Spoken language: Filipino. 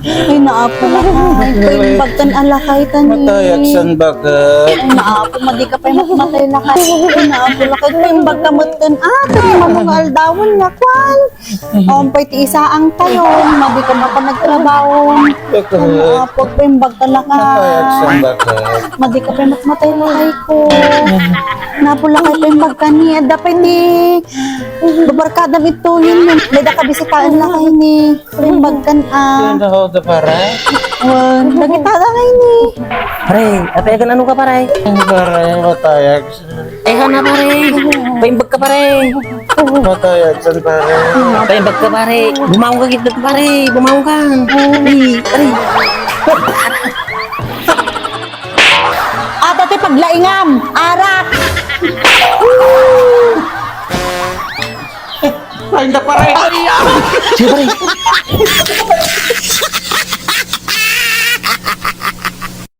Ay, naapo na ka. Ay, bagtan alakay tani. Matayak san bagat. Ay, naapo, madi ka pa yung matay lakay. Ay, naapo lakay pa yung bagkamutan. Kaya manungal dawon nga, kwan. Ompay ti isa ang tayo. Madi ka mapanagtrabaho. Ay, naapo pa yung bagtan Matayak san lakay. bagat. Madi ka pa yung matay lakay ko. Naapo lakay pa yung bagkani. Dapat ni babarkadam ito yun. Leda ka bisitaan lakay ni. Yung bagkan Yan ako da paray. Nagkitada ngayon ni. Pare, apa kan anu ka pare? Paray, matayak. Na pare. Paimbag ka pare. Matayak san paray. Paimbag ka pare. Bumaong ka kita pare. Bumaong ka. Pare. Ate paglaingam, arak. Ay, da paray. Sige pare.